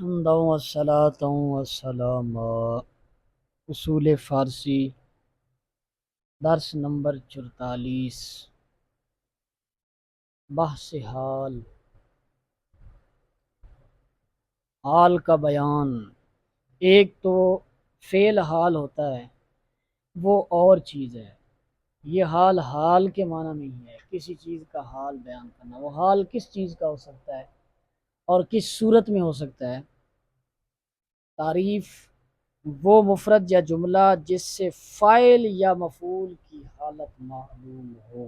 حمدا والصلاة والسلام اصول فارسی درس نمبر 44 بحث حال کا بیان۔ ایک تو فعل حال ہوتا ہے، وہ اور چیز ہے۔ یہ حال کے معنی نہیں ہے کسی چیز کا حال بیان کرنا۔ وہ حال کس چیز کا ہو سکتا ہے اور کس صورت میں ہو سکتا ہے؟ تعریف: وہ مفرد یا جملہ جس سے فاعل یا مفعول کی حالت معلوم ہو،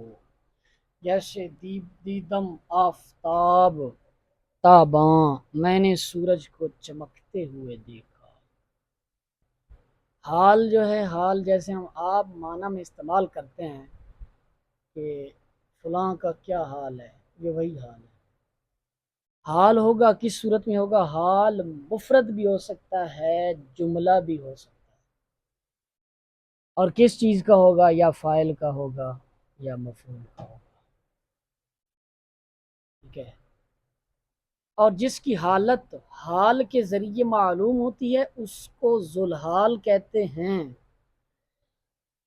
جیسے دیدم آفتاب، تاباں میں نے سورج کو چمکتے ہوئے دیکھا۔ حال جو ہے، حال جیسے ہم آپ معنی میں استعمال کرتے ہیں کہ فلاں کا کیا حال ہے، یہ وہی حال ہے۔ حال ہوگا کس صورت میں ہوگا؟ حال مفرد بھی ہو سکتا ہے، جملہ بھی ہو سکتا ہے، اور کس چیز کا ہوگا؟ یا فاعل کا ہوگا یا مفعول کا ہوگا، ٹھیک ہے۔ اور جس کی حالت حال کے ذریعے معلوم ہوتی ہے اس کو ذوالحال کہتے ہیں۔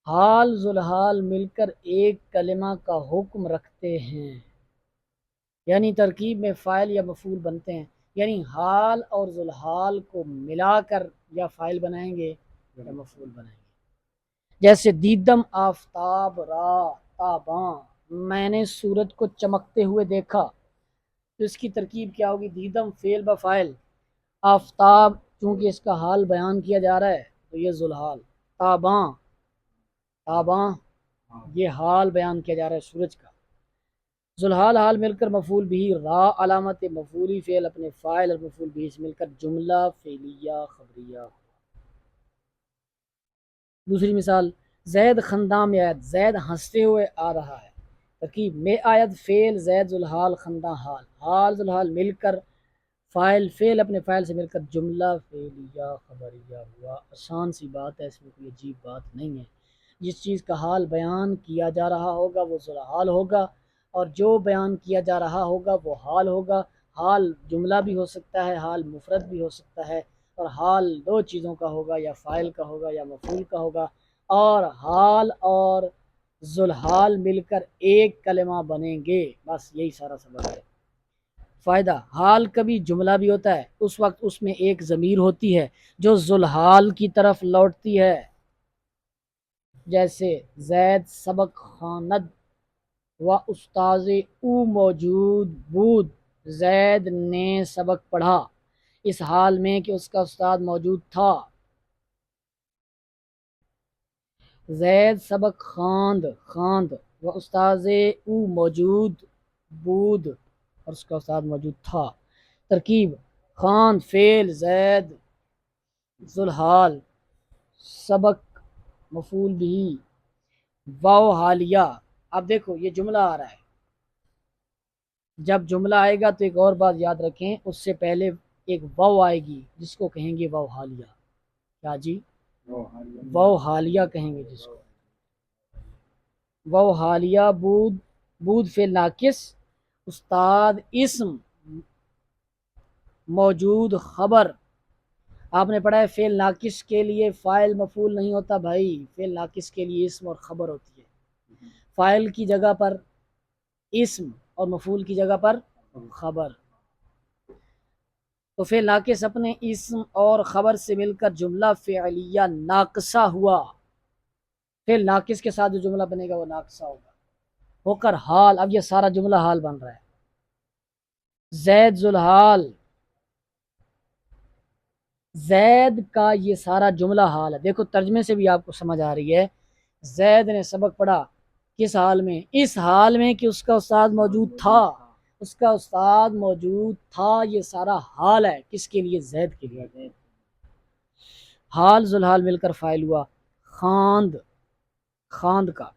حال ذوالحال مل کر ایک کلمہ کا حکم رکھتے ہیں، یعنی ترکیب میں فاعل یا مفعول بنتے ہیں۔ یعنی حال اور ذوالحال کو ملا کر یا فاعل بنائیں گے یا مفعول بنائیں گے۔ جیسے دیدم آفتاب را تاباں میں نے سورج کو چمکتے ہوئے دیکھا، تو اس کی ترکیب کیا ہوگی؟ دیدم فعل بفاعل، آفتاب چونکہ اس کا حال بیان کیا جا رہا ہے تو یہ ذوالحال، تاباں تاباں یہ حال بیان کیا جا رہا ہے سورج کا۔ ذوالحال حال مل کر مفعول بھی، را علامت مفعولی، فعل اپنے فاعل اور مفعول بھی سے مل کر جملہ فعلیہ خبریہ۔ دوسری مثال: زید خنداں میں آیت، زید ہنستے ہوئے آ رہا ہے۔ ترکیب میں آیت فعل زید ذوالحال خنداں حال، حال ذوالحال مل کر فاعل، فعل اپنے فاعل سے مل کر جملہ فعلیہ خبریہ ہوا۔ آسان سی بات ہے، اس میں کوئی عجیب بات نہیں ہے۔ جس چیز کا حال بیان کیا جا رہا ہوگا وہ ذوالحال ہوگا، اور جو بیان کیا جا رہا ہوگا وہ حال ہوگا۔ حال جملہ بھی ہو سکتا ہے، حال مفرد بھی ہو سکتا ہے، اور حال دو چیزوں کا ہوگا، یا فاعل کا ہوگا یا مفعول کا ہوگا، اور حال اور ذوالحال مل کر ایک کلمہ بنیں گے۔ بس یہی سارا سبق ہے۔ فائدہ: حال کبھی جملہ بھی ہوتا ہے، اس وقت اس میں ایک ضمیر ہوتی ہے جو ذوالحال کی طرف لوٹتی ہے، جیسے زید سبق خواند و استاذ او موجود بود، زید نے سبق پڑھا اس حال میں کہ اس کا استاد موجود تھا۔ زید سبق خواند و استاذ او موجود بود اور اس کا استاد موجود تھا۔ ترکیب: خواند فعل، زید ذوالحال، سبق مفعول بھی، واو حالیہ۔ اب دیکھو یہ جملہ آ رہا ہے، جب جملہ آئے گا تو ایک اور بات یاد رکھیں، اس سے پہلے ایک واو آئے گی جس کو کہیں گے واو حالیہ۔ کیا جی؟ واو حالیہ کہیں گے جس کو۔ واو حالیہ بود فعل ناقص، استاد اسم، موجود خبر۔ آپ نے پڑھا ہے فعل ناقص کے لیے فاعل مفعول نہیں ہوتا بھائی، فعل ناقص کے لیے اسم اور خبر ہوتی ہے۔ فاعل کی جگہ پر اسم اور مفعول کی جگہ پر خبر۔ تو فعل ناقص اپنے اسم اور خبر سے مل کر جملہ فعلیہ ناقصہ ہوا۔ فعل ناقص کے ساتھ جو جملہ بنے گا وہ ناقصہ ہوگا، ہو کر حال۔ اب یہ سارا جملہ حال بن رہا ہے۔ زید ذوالحال، زید کا یہ سارا جملہ حال ہے۔ دیکھو ترجمے سے بھی آپ کو سمجھ آ رہی ہے، زید نے سبق پڑھا کس حال میں؟ اس حال میں کہ اس کا استاد موجود تھا، اس کا استاد موجود تھا۔ یہ سارا حال ہے، کس کے لیے؟ زید کے لیے۔ حال ذوالحال مل کر فاعل ہوا، خواند کا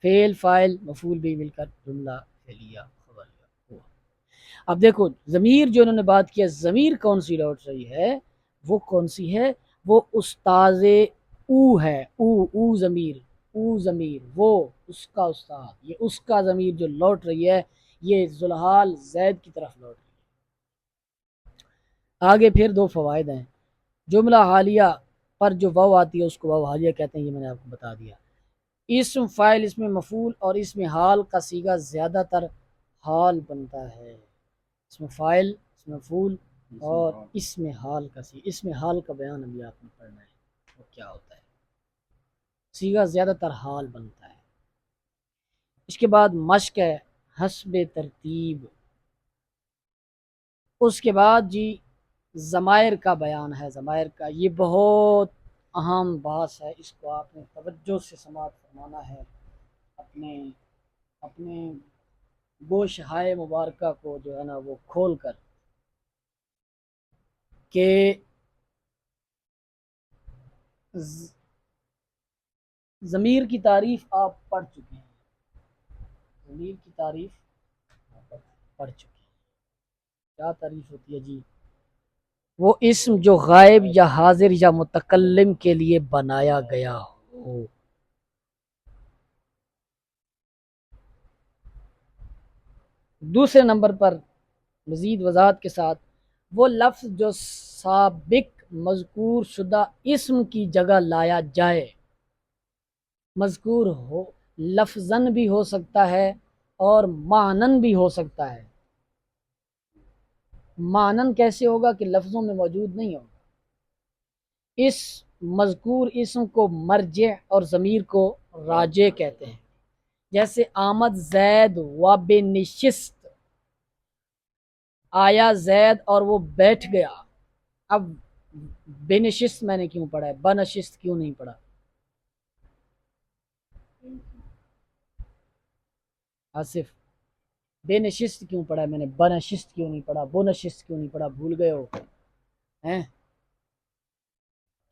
فعل فاعل مفعول بھی مل کر جملہ فعلیہ خبریہ ہوا۔ اب دیکھو ضمیر جو انہوں نے بات کیا، ضمیر کون سی لوٹ رہی ہے؟ وہ کون سی ہے؟ وہ استاذ او ہے، او ضمیر وہ اس کا استاد، یہ اس کا ضمیر جو لوٹ رہی ہے، یہ ذوالحال زید کی طرف لوٹ رہی ہے۔ آگے پھر دو فوائد ہیں. جملہ حالیہ پر جو واو آتی ہے اس کو واو حالیہ کہتے ہیں، یہ میں نے آپ کو بتا دیا. اسم فاعل اسم مفعول اور اسم حال کا صیغہ زیادہ تر حال بنتا ہے. اسم فاعل اسم مفعول اور اسم حال کا اسم حال کا بیان ابھی آپ نے پڑھنا ہے وہ کیا ہوتا ہے. صیغہ زیادہ تر حال بنتا ہے. اس کے بعد مشق ہے حسب ترتیب. اس کے بعد جی ضمائر کا بیان ہے. ضمائر کا یہ بہت اہم بات ہے، اس کو آپ نے توجہ سے سماعت فرمانا ہے. اپنے اپنے گوش ہائے مبارکہ کو جو ہے نا وہ کھول کر کہ ضمیر کی تعریف آپ پڑھ چکے ہیں. ضمیر کی تعریف پڑھ چکے ہیں. کیا تعریف ہوتی ہے جی؟ وہ اسم جو غائب یا حاضر یا متکلم کے لیے بنایا گیا ہو. دوسرے نمبر پر مزید وضاحت کے ساتھ وہ لفظ جو سابق مذکور شدہ اسم کی جگہ لایا جائے. مذکور ہو لفظاً بھی ہو سکتا ہے اور معنن بھی ہو سکتا ہے. معنن کیسے ہوگا کہ لفظوں میں موجود نہیں ہوگا. اس مذکور اسم کو مرجع اور ضمیر کو راجع کہتے ہیں. جیسے آمد زید و بنشست، آیا زید اور وہ بیٹھ گیا. اب بنشست میں نے کیوں پڑھا ہے، بنشست کیوں نہیں پڑھا؟ آصف بے نشست کیوں پڑھا ہے میں نے، بنشست کیوں نہیں پڑھا، بنشست کیوں نہیں پڑھا؟ بھول گئے ہو ہیں؟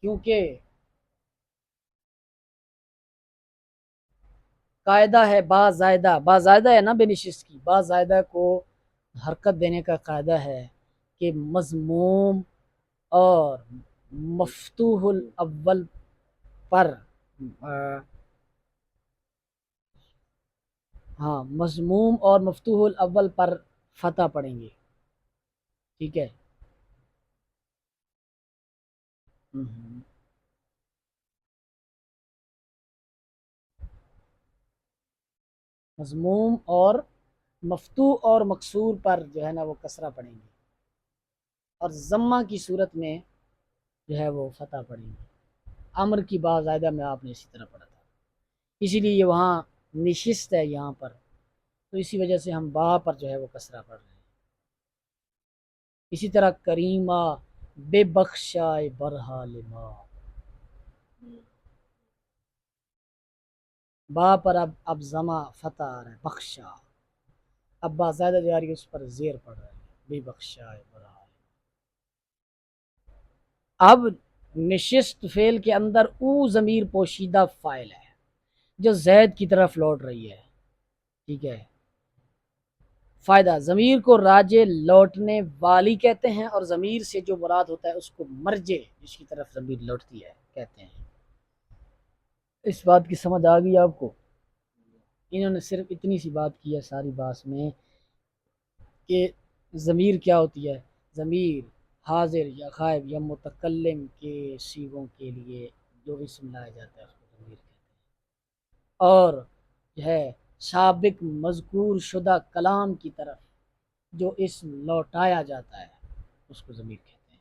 کیونکہ قاعدہ ہے با زائدہ، با زائدہ ہے نا بے نشست کی، با زائدہ کو حرکت دینے کا قاعدہ ہے کہ مضموم اور مفتوح الاول پر ہاں مضموم اور مفتوح الاول پر فتح پڑیں گے. ٹھیک ہے. مضموم اور مفتوح اور مکسور پر جو ہے نا وہ کسرہ پڑیں گے، اور ضمہ کی صورت میں جو ہے وہ فتح پڑیں گے. امر کی با زائدہ میں آپ نے اسی طرح پڑھا تھا، اسی لیے یہ وہاں نشست ہے یہاں پر، تو اسی وجہ سے ہم با پر جو ہے وہ کسرہ پڑھ رہے ہیں. اسی طرح کریمہ بے بخشائے برحال ما، با پر اب ضمہ فتح آ رہا ہے بخشا، اب با زائدہ جو آ رہی ہے اس پر زیر پڑ رہا ہے بے بخشائے برحال. اب نشست فعل کے اندر او ضمیر پوشیدہ فاعل ہے جو زید کی طرف لوٹ رہی ہے. ٹھیک ہے. فائدہ ضمیر کو راجع لوٹنے والی کہتے ہیں، اور ضمیر سے جو مراد ہوتا ہے اس کو مرجع جس کی طرف ضمیر لوٹتی ہے کہتے ہیں. اس بات کی سمجھ آ گئی آپ کو؟ انہوں نے صرف اتنی سی بات کی ہے ساری بات میں کہ ضمیر کیا ہوتی ہے. ضمیر حاضر یا غائب یا متکلم کے صیغوں کے لیے جو اسم لایا جاتا ہے اس کو ضمیر کہتے ہیں، اور جو ہے سابق مذکور شدہ کلام کی طرف جو اسم لوٹایا جاتا ہے اس کو ضمیر کہتے ہیں.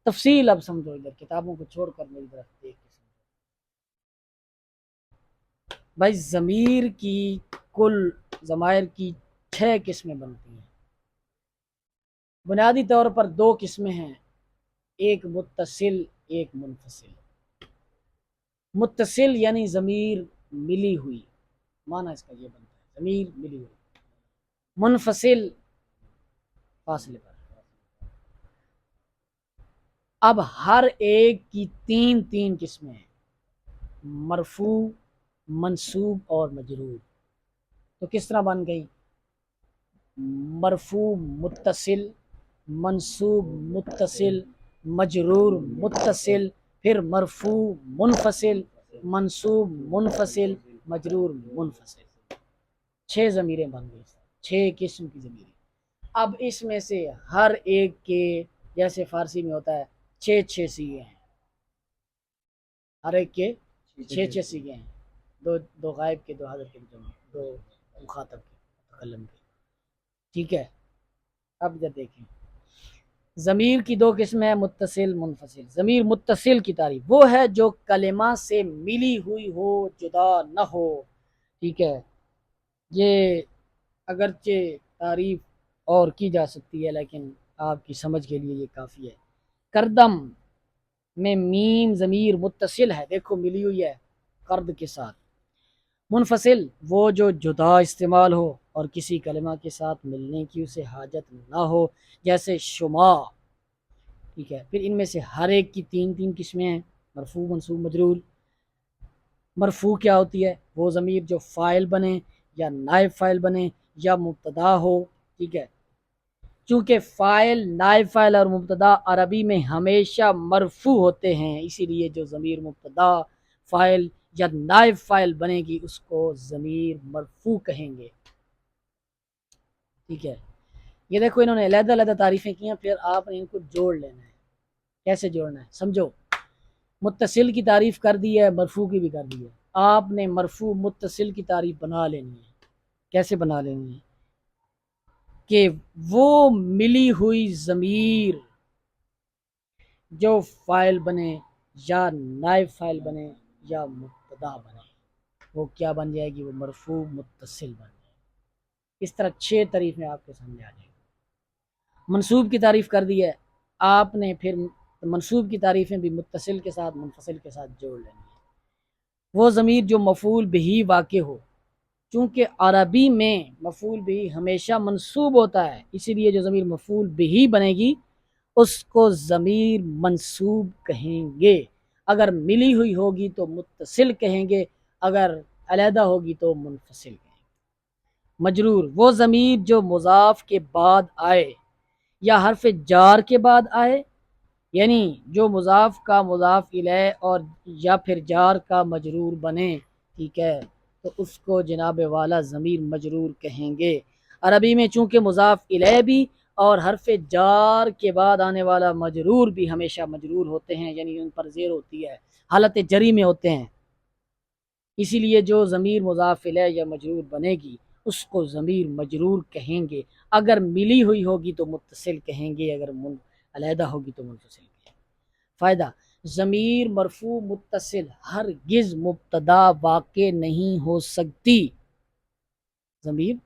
تفصیل اب سمجھو، ادھر کتابوں کو چھوڑ کر میری طرف دیکھ کے سمجھو. بھائی ضمیر کی کل ضمائر کی 6 قسمیں بنتی ہیں. بنیادی طور پر 2 قسمیں ہیں، ایک متصل ایک منفصل. متصل یعنی ضمیر ملی ہوئی، معنی اس کا یہ بنتا ہے ضمیر ملی ہوئی. منفصل فاصلے پر. اب ہر ایک کی 3 قسمیں ہیں، مرفوع، منصوب اور مجرور. تو کس طرح بن گئی؟ مرفوع متصل، منصوب متصل، مجرور متصل، پھر مرفوع منفصل، منصوب منفصل، مجرور منفصل. 6 ضمیریں بن گئی، 6 قسم کی ضمیریں. اب اس میں سے ہر ایک کے جیسے فارسی میں ہوتا ہے 6 سیغے ہیں، ہر ایک کے 6 سیغے ہیں، دو غائب کے، دو حاضر کے، دو مخاطب کے، متکلم کے، ٹھیک ہے۔ اب ادھر دیکھیں، ضمیر کی 2 قسمیں ہیں، متصل منفصل۔ ضمیر متصل کی تعریف وہ ہے جو کلمہ سے ملی ہوئی ہو، جدا نہ ہو، ٹھیک ہے۔ یہ اگرچہ تعریف اور کی جا سکتی ہے لیکن آپ کی سمجھ کے لیے یہ کافی ہے۔ کردم میں میم ضمیر متصل ہے، دیکھو ملی ہوئی ہے قرد کے ساتھ۔ منفصل وہ جو جدا استعمال ہو اور کسی کلمہ کے ساتھ ملنے کی اسے حاجت نہ ہو، جیسے شما، ٹھیک ہے۔ پھر ان میں سے ہر ایک کی 3 قسمیں ہیں، مرفوع منصوب مجرور۔ مرفوع کیا ہوتی ہے؟ وہ ضمیر جو فاعل بنے یا نائب فاعل بنے یا مبتدا ہو، ٹھیک ہے۔ چونکہ فاعل، نائب فاعل اور مبتدا عربی میں ہمیشہ مرفوع ہوتے ہیں، اسی لیے جو ضمیر مبتدا، فاعل یا نائب فاعل بنے گی اس کو ضمیر مرفوع کہیں گے، ٹھیک ہے۔ یہ دیکھو انہوں نے علیحدہ علیحدہ تعریفیں کی ہیں، پھر آپ نے ان کو جوڑ لینا ہے۔ کیسے جوڑنا ہے سمجھو۔ متصل کی تعریف کر دی ہے، مرفوع کی بھی کر دی ہے، آپ نے مرفوع متصل کی تعریف بنا لینی ہے۔ کیسے بنا لینی ہے؟ کہ وہ ملی ہوئی ضمیر جو فاعل بنے یا نائب فاعل بنے یا مبتدا بنے، وہ کیا بن جائے گی؟ وہ مرفوع متصل بن جائے گی۔ اس طرح 6 تعریفیں آپ کے سامنے آ جائیں گی۔ منصوب کی تعریف کر دی ہے، آپ نے پھر منصوب کی تعریفیں بھی متصل کے ساتھ منفصل کے ساتھ جوڑ لینی ہے۔ وہ ضمیر جو مفعول بہ واقع ہو، چونکہ عربی میں مفعول بہ ہمیشہ منصوب ہوتا ہے، اسی لیے جو ضمیر مفعول بہ بنے گی اس کو ضمیر منصوب کہیں گے۔ اگر ملی ہوئی ہوگی تو متصل کہیں گے، اگر علیحدہ ہوگی تو منفصل کہیں گے۔ مجرور وہ ضمیر جو مضاف کے بعد آئے یا حرف جار کے بعد آئے، یعنی جو مضاف کا مضاف الیہ اور یا پھر جار کا مجرور بنے، ٹھیک ہے، تو اس کو جناب والا ضمیر مجرور کہیں گے۔ عربی میں چونکہ مضاف الیہ بھی اور حرف جار کے بعد آنے والا مجرور بھی ہمیشہ مجرور ہوتے ہیں، یعنی ان پر زیر ہوتی ہے، حالت جری میں ہوتے ہیں، اسی لیے جو ضمیر مضاف الیہ یا مجرور بنے گی اس کو ضمیر مجرور کہیں گے۔ اگر ملی ہوئی ہوگی تو متصل کہیں گے، اگر علیحدہ ہوگی تو منفصل کہیں گے۔ فائدہ، ضمیر مرفوع متصل ہرگز مبتدا واقع نہیں ہو سکتی۔ ضمیر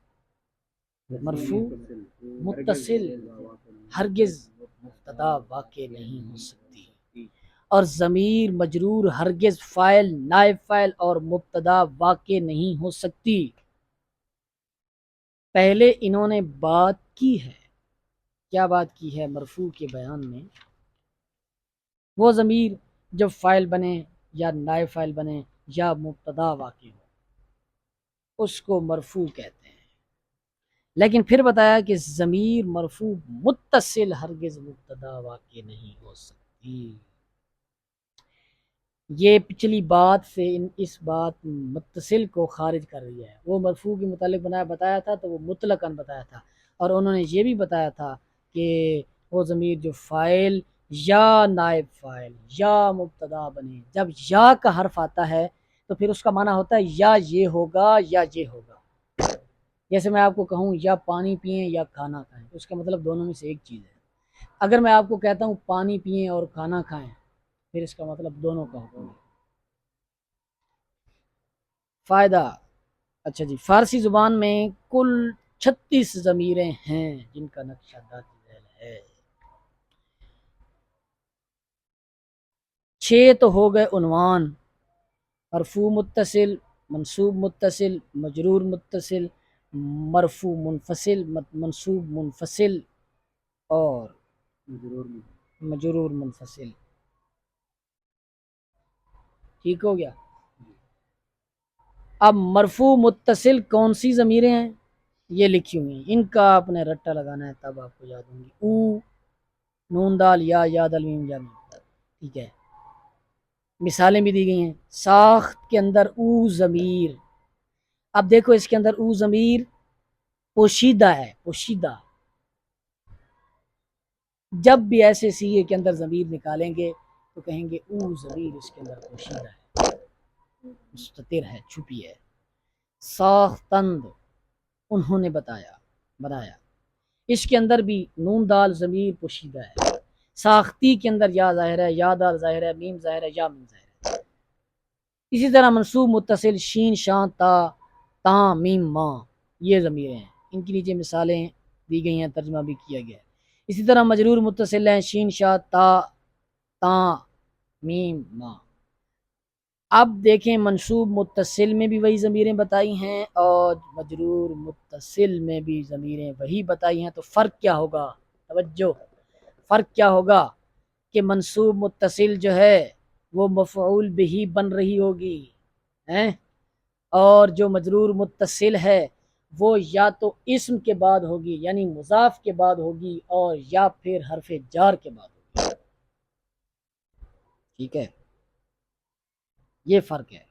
مرفوع متصل ہرگز مبتدا واقع نہیں ہو سکتی، اور ضمیر مجرور ہرگز فاعل، نائب فاعل اور مبتدا واقع نہیں ہو سکتی۔ پہلے انہوں نے بات کی ہے، کیا بات کی ہے؟ مرفوع کے بیان میں وہ ضمیر جب فاعل بنے یا نائب فاعل بنے یا مبتدا واقع ہو اس کو مرفوع کہتے ہیں، لیکن پھر بتایا کہ ضمیر مرفوع متصل ہرگز مبتدا واقع نہیں ہو سکتی۔ یہ پچھلی بات سے اس بات متصل کو خارج کر رہی ہے۔ وہ مرفوع کے متعلق بتایا تھا تو وہ مطلقاً بتایا تھا، اور انہوں نے یہ بھی بتایا تھا کہ وہ ضمیر جو فاعل یا نائب فاعل یا مبتدا بنے، جب یا کا حرف آتا ہے تو پھر اس کا معنی ہوتا ہے یا یہ ہوگا یا یہ ہوگا۔ جیسے میں آپ کو کہوں یا پانی پئیں یا کھانا کھائیں، اس کا مطلب دونوں میں سے ایک چیز ہے۔ اگر میں آپ کو کہتا ہوں پانی پئیں اور کھانا کھائیں، پھر اس کا مطلب دونوں کا حکم ہے۔ فائدہ، اچھا جی، فارسی زبان میں کل 36 ضمیریں ہیں جن کا نقشہ داتی ذیل ہے۔ 6 تو ہو گئے عنوان، مرفوع متصل، منصوب متصل، مجرور متصل، مرفوع منفصل، منصوب منفصل اور مجرور منفصل، ٹھیک ہو گیا۔ اب مرفوع متصل کون سی ضمیریں ہیں؟ یہ لکھی ہوئی ہیں، ان کا آپ نے رٹا لگانا ہے تب آپ کو یاد ہوں گی۔ او، نون دال یا یاد المیم یا میم، ٹھیک ہے۔ مثالیں بھی دی گئی ہیں۔ ساخت کے اندر او ضمیر، اب دیکھو اس کے اندر او ضمیر پوشیدہ ہے، پوشیدہ جب بھی ایسے سیغے کے اندر ضمیر نکالیں گے تو کہیں گے او ضمیر اس کے اندر پوشیدہ ہے، مستتر ہے، چھپی ہے۔ ساختند انہوں نے بنایا، اس کے اندر بھی نون دال ضمیر پوشیدہ ہے۔ ساختی کے اندر یا ظاہر ہے، یا دال ظاہر ہے، میم ظاہر ہے، یا میم ظاہر ہے۔ اسی طرح منصوب متصل شین شان تا تا میم ماں، یہ ضمیر ہیں، ان کی نیچے مثالیں دی گئی ہیں، ترجمہ بھی کیا گیا ہے۔ اسی طرح مجرور متصل ہیں شین شا تا تا میم ماں۔ اب دیکھیں منصوب متصل میں بھی وہی ضمیریں بتائی ہیں اور مجرور متصل میں بھی ضمیریں وہی بتائی ہیں، تو فرق کیا ہوگا؟ توجہ، فرق کیا ہوگا کہ منصوب متصل جو ہے وہ مفعول بہی بن رہی ہوگی ہیں، اور جو مجرور متصل ہے وہ یا تو اسم کے بعد ہوگی یعنی مضاف کے بعد ہوگی اور یا پھر حرف جار کے بعد ہوگی۔ ٹھیک ہے، یہ فرق ہے،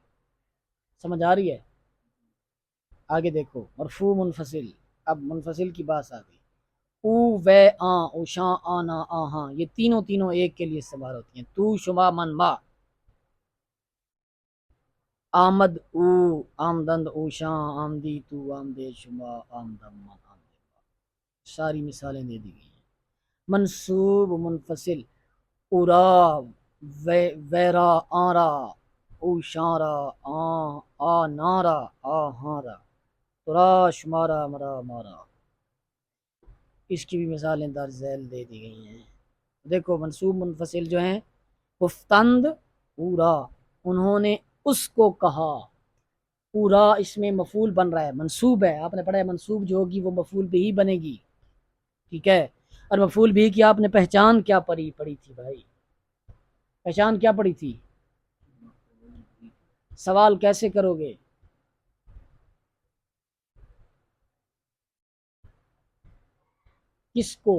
سمجھ آ رہی ہے؟ آگے دیکھو مرفوع منفصل، اب منفصل کی بات آ گئی۔ او وے آ اوشاں آنا آہاں، یہ تینوں ایک کے لیے استعمال ہوتی ہیں۔ تو شما من ما، آمد او آمدند اوشاں آمدی تو آمدے شما آمدم من آمدے، ساری مثالیں دے دی گئی ہیں۔ منصوب منفصل اورا ویرا آرا اوشارا آ نارا آہارا ترا شمارا مرا مارا، اس کی بھی مثالیں درج ذیل دے دی گئی ہیں۔ دیکھو منصوب منفصل جو ہیں، گفتند اورا، انہوں نے اس کو کہا، پورا اس میں مفعول بن رہا ہے، منصوب ہے، آپ نے پڑھا ہے منصوب جو ہوگی وہ مفعول بھی ہی بنے گی، ٹھیک ہے؟ اور مفعول بھی کی آپ نے پہچان کیا پڑھی تھی بھائی؟ پہچان کیا پڑھی تھی؟ سوال کیسے کرو گے؟ کس کو،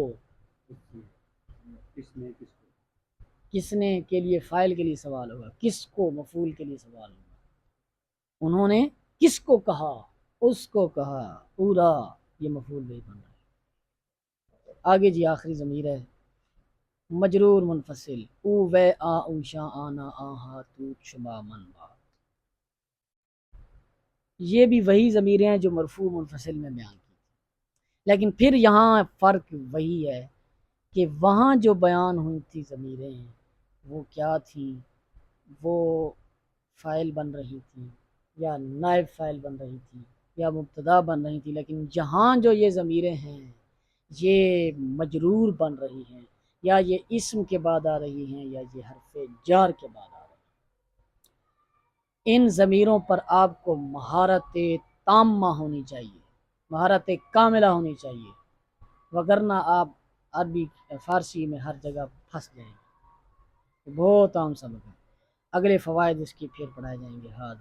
کس نے کے لیے فاعل کے لیے سوال ہوگا، کس کو مفعول کے لیے سوال ہوگا۔ انہوں نے کس کو کہا، اس کو کہا، پورا، یہ مفعول بھی بن رہا ہے۔ آگے جی آخری ضمیر ہے مجرور منفصل، او وے آ اوشا آنا آہا تو شما من با، یہ بھی وہی ضمیریں ہیں جو مرفوع منفصل میں بیان کی، لیکن پھر یہاں فرق وہی ہے کہ وہاں جو بیان ہوئی تھی ضمیریں وہ کیا تھی، وہ فاعل بن رہی تھی یا نائب فاعل بن رہی تھی یا مبتدا بن رہی تھی، لیکن جہاں جو یہ ضمیریں ہیں یہ مجرور بن رہی ہیں یا یہ اسم کے بعد آ رہی ہیں یا یہ حرف جار کے بعد آ رہی ہیں، ان ضمیروں پر آپ کو مہارت تامہ ہونی چاہیے، مہارت کاملہ ہونی چاہیے، وگرنہ آپ عربی فارسی میں ہر جگہ پھنس جائیں گے۔ بہت عام سبق ہے، اگلے فوائد اس کی پھر پڑھائے جائیں گے۔ ہاں